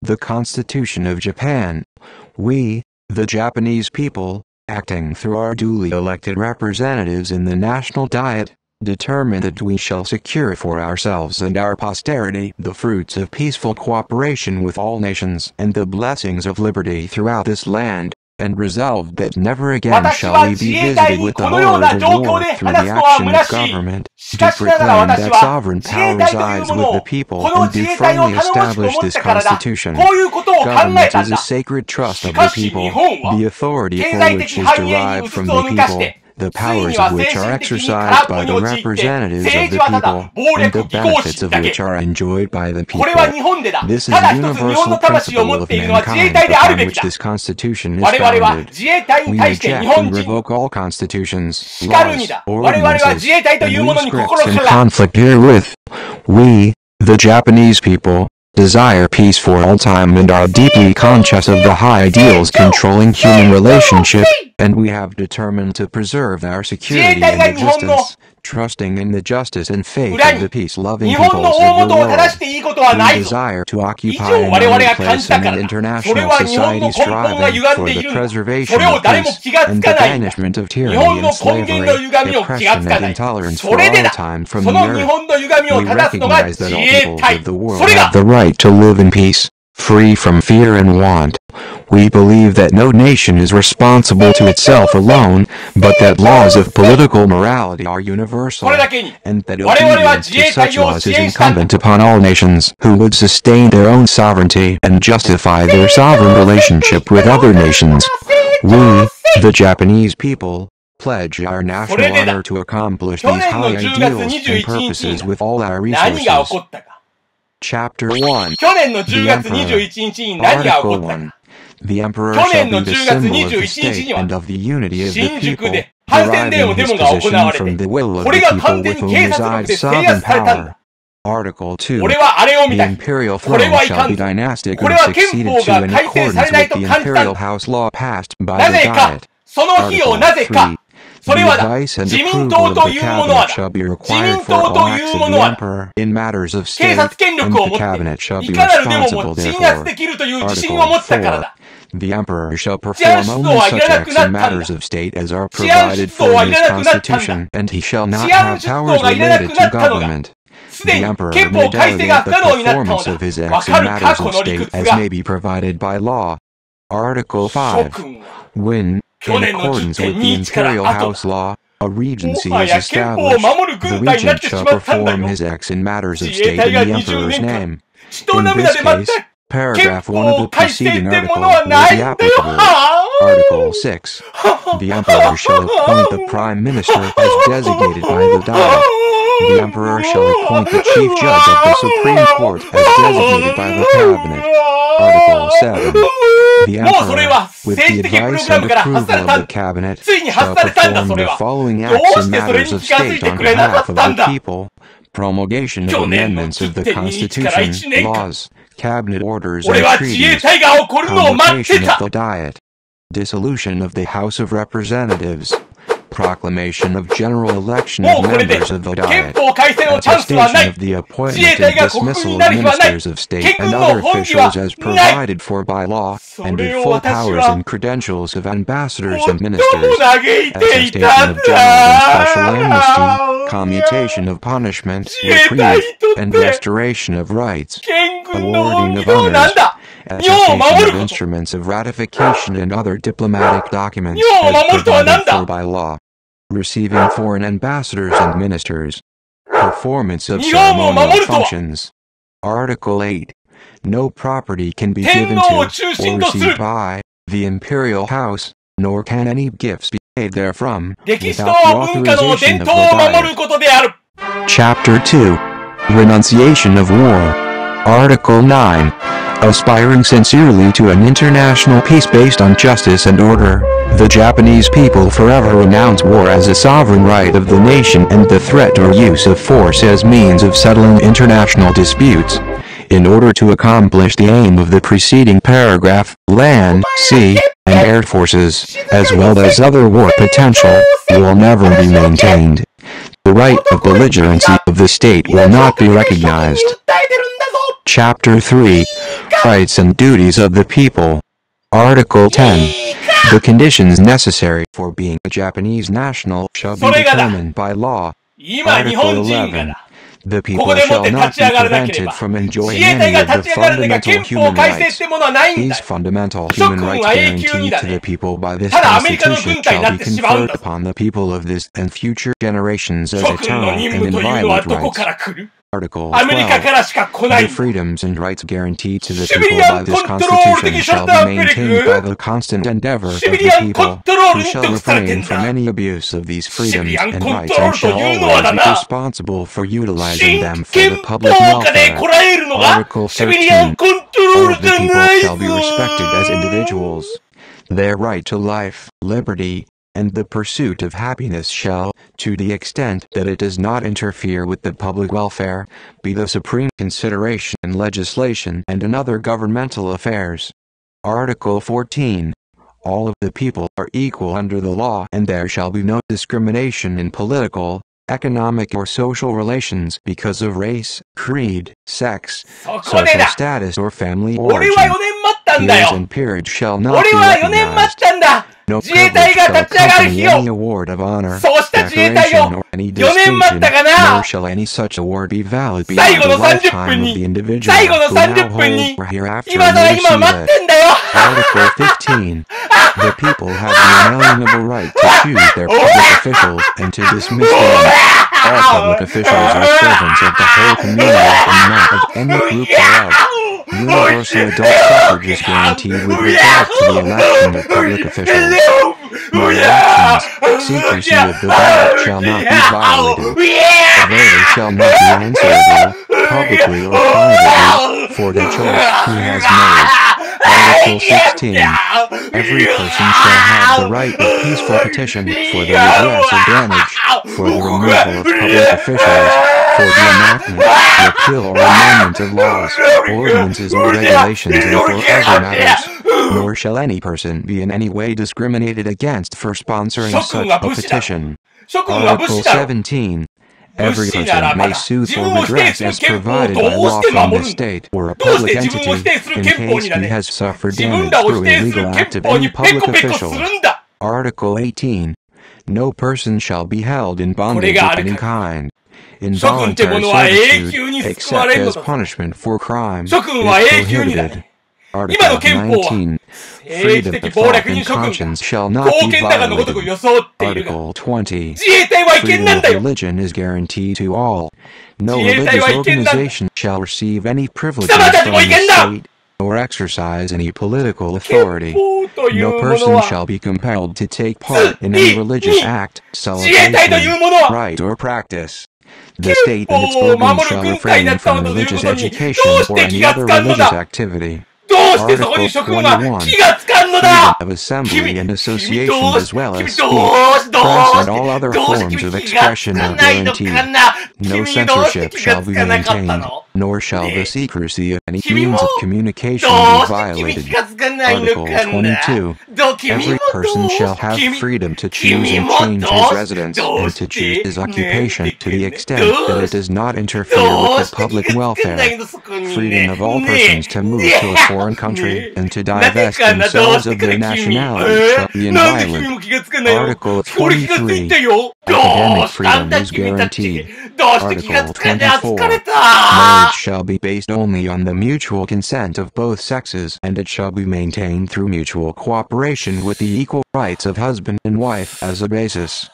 the Constitution of Japan. We, the Japanese people, acting through our duly elected representatives in the National Diet, determine that we shall secure for ourselves and our posterity the fruits of peaceful cooperation with all nations and the blessings of liberty throughout this land, and resolved that never again shall we be visited with the horrors of war through the action of government, to proclaim that sovereign power resides with the people and do firmly establish this Constitution. Government is a sacred trust of the people, the authority for which is derived from the people, the powers of which are exercised by the representatives of the people, and the benefits of which are enjoyed by the people. This is a universal principle of mankind upon which this Constitution is founded. We reject and revoke all constitutions, laws, ordinances, and new scripts in conflict herewith. We, the Japanese people, desire peace for all time and are deeply conscious of the high ideals controlling human relationship, and we have determined to preserve our security and existence, trusting in the justice and faith of the peace-loving peoples of the world. We desire to occupy an honored place in the international society, striving for the preservation of peace and the banishment of tyranny and slavery, oppression and intolerance for all time from the earth. We recognize that all peoples of the world have the right to live in peace, free from fear and want. We believe that no nation is responsible to itself alone, but that laws of political morality are universal, and that obedience to such laws is incumbent upon all nations who would sustain their own sovereignty and justify their sovereign relationship with other nations. We, the Japanese people, pledge our national honor to accomplish these high ideals and purposes with all our resources. Chapter 1. The Emperor. Article 1. The Emperor shall be the symbol of the state and of the unity of the people, deriving his position from the will of the people with whom resides sovereign power. Article 2. The imperial throne shall be dynastic and succeeded to in accordance with the imperial house law passed by the Diet. Article 3. The advice and approval of the cabinet shall be required for all acts of the emperor in matters of state, and the cabinet shall be responsible therefore. Article 4. The emperor shall perform only such acts in matters of state as are provided for in his constitution, and he shall not have powers related to government. The emperor may delegate the performance of his acts in matters of state as may be provided by law. Article 5. When, in accordance with the imperial house law, a regency is established, the regent shall perform his acts in matters of state in the emperor's name. In this case, paragraph 1 of the preceding article will be applicable. Article 6. The emperor shall appoint the prime minister as designated by the Diet. The emperor shall appoint the chief judge of the Supreme Court as designated by the cabinet. Article 7. The emperor, with the advice and approval of the cabinet, shall perform the following acts in matters of state on behalf of the people: promulgation of amendments of the Constitution, laws, cabinet orders and treaties, convocation of the Diet, dissolution of the House of Representatives, proclamation of general election of members of the Diet, attestation of the appointment and dismissal of ministers of state and other officials as provided for by law, and the full powers and credentials of ambassadors and ministers, attestation of general and special amnesty, commutation of punishment, reprieve, and restoration of rights, awarding of honors, attestation of instruments of ratification and other diplomatic documents as provided for by law, receiving foreign ambassadors and ministers, performance of ceremonial functions. Article 8. No property can be given to, or received by, the imperial house, nor can any gifts be paid therefrom, without the authorization of the Diet. Chapter 2. Renunciation of War. Article 9. Aspiring sincerely to an international peace based on justice and order, the Japanese people forever renounce war as a sovereign right of the nation and the threat or use of force as means of settling international disputes. In order to accomplish the aim of the preceding paragraph, land, sea, and air forces, as well as other war potential, will never be maintained. The right of belligerency of the state will not be recognized. Chapter 3 Rights and Duties of the People. Article 10 The conditions necessary for being a Japanese national shall be determined by law. Article 11 The people shall not be prevented from enjoying any of the fundamental human rights. These fundamental human rights guaranteed to the people by this Constitution shall be conferred upon the people of this and future generations as eternal and inviolate rights. Article 12 The freedoms and rights guaranteed to the people by this Constitution shall be maintained by the constant endeavor of the people, who shall refrain from any abuse of these freedoms and rights and shall always be responsible for utilizing them for the public welfare. Article 13 All of the people shall be respected as individuals. Their right to life, liberty, and the pursuit of happiness shall, to the extent that it does not interfere with the public welfare, be the supreme consideration in legislation and in other governmental affairs. Article 14 All of the people are equal under the law and there shall be no discrimination in political, economic or social relations because of race, creed, sex, social status or family origin. Peers and peerage shall not be recognized. No privilege shall accompany any award of honor, decoration, or any distinction, nor shall any such award be valid beyond the lifetime of the individual who now holds or hereafter may receive it. Article 15 The people have the inalienable right to choose their public officials and to dismiss them. All public officials are servants of the whole community and not of any group thereof. Universal adult suffrage is guaranteed with regard to the election of public officials. No elections, secrecy of the ballot shall not be violated. The voter shall not be answerable, publicly or privately, for the choice he has made. Article 16 Every person shall have the right of peaceful petition for the redress of damage, for the removal of public officials, for the enactment, repeal or amendment of laws, ordinances or regulations and for other matters. Nor shall any person be in any way discriminated against for sponsoring such a petition. Article 17 Every person may sue for redress as provided by law from the state or a public entity in case he has suffered damage through illegal act of any public official. Article 18 No person shall be held in bondage of any kind. Involuntary servitude, except as punishment for crime, is prohibited. Article 19 Freedom of thought and conscience shall not be violated. Article 20 Freedom of religion is guaranteed to all. No religious organization shall receive any privileges from the state or exercise any political authority. No person shall be compelled to take part in any religious act, celebration, rite or practice. The state and its organs shall refrain from religious education or any other religious activity. Article 21 Freedom of assembly and association as well as speech, press and all other forms of expression are guaranteed. No censorship shall be maintained, nor shall the secrecy of any means of communication be violated. Article 22 Every person shall have freedom to choose and change his residence and to choose his occupation to the extent that it does not interfere with the public welfare. Freedom of all persons to move to a foreign country and to divest themselves of their nationality shall be inviolate. Article 23 Academic freedom is guaranteed. Article 24 Marriage shall be based only on the mutual consent of both sexes and it shall be maintained through mutual cooperation with the equal rights of husband and wife as a basis.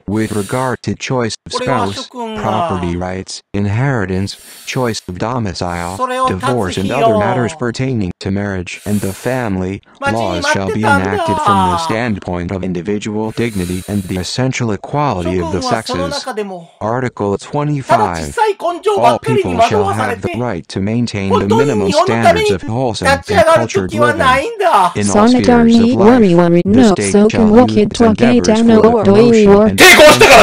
With regard to choice of spouse, property rights, inheritance, choice of domicile, divorce and other matters pertaining to marriage and the family, laws shall be enacted from the standpoint of individual dignity and the essential equality of the sexes. Article 25 All people shall have the right to maintain the minimum standards of wholesome and cultured living. In all spheres of life, the state shall use its endeavors for the promotion and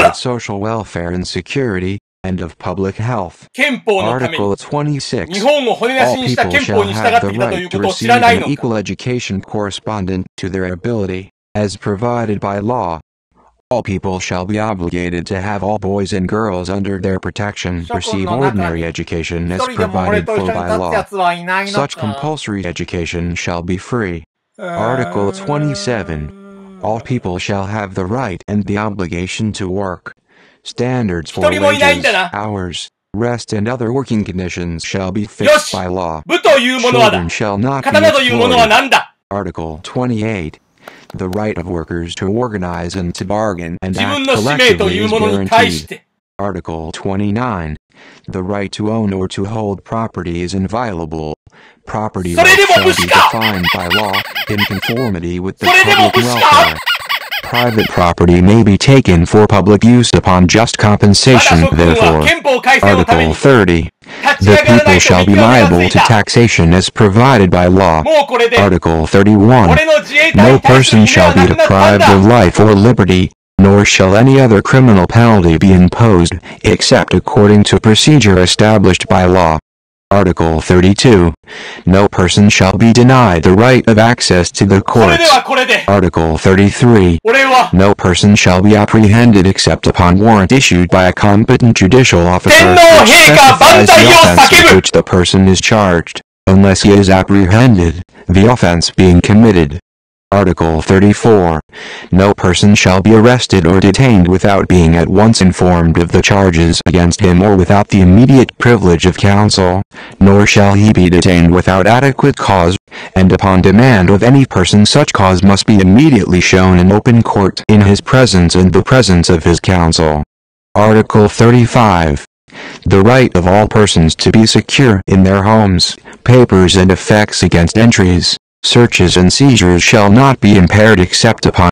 of social welfare and security, and of public health. Article 26 All people shall have the right to receive an equal education correspondent to their ability, as provided by law. All people shall be obligated to have all boys and girls under their protection receive ordinary education as provided for by law. Such compulsory education shall be free. Article 27. All people shall have the right and the obligation to work. Standards for wages, hours, rest and other working conditions shall be fixed by law. Children shall not be exploited. Article 28. The right of workers to organize and to bargain and act collectively is guaranteed. Article 29. The right to own or to hold property is inviolable. Property rights shall be defined by law, in conformity with the public welfare. Private property may be taken for public use upon just compensation, therefore. Article 30. The people shall be liable to taxation as provided by law. Article 31. No person shall be deprived of life or liberty, nor shall any other criminal penalty be imposed, except according to procedure established by law. Article 32. No person shall be denied the right of access to the courts. Article 33. No person shall be apprehended except upon warrant issued by a competent judicial officer which specifies the offense with which the person is charged, unless he is apprehended, the offense being committed. Article 34. No person shall be arrested or detained without being at once informed of the charges against him or without the immediate privilege of counsel, nor shall he be detained without adequate cause, and upon demand of any person such cause must be immediately shown in open court in his presence and the presence of his counsel. Article 35. The right of all persons to be secure in their homes, papers and effects against entries, searches and seizures shall not be impaired except upon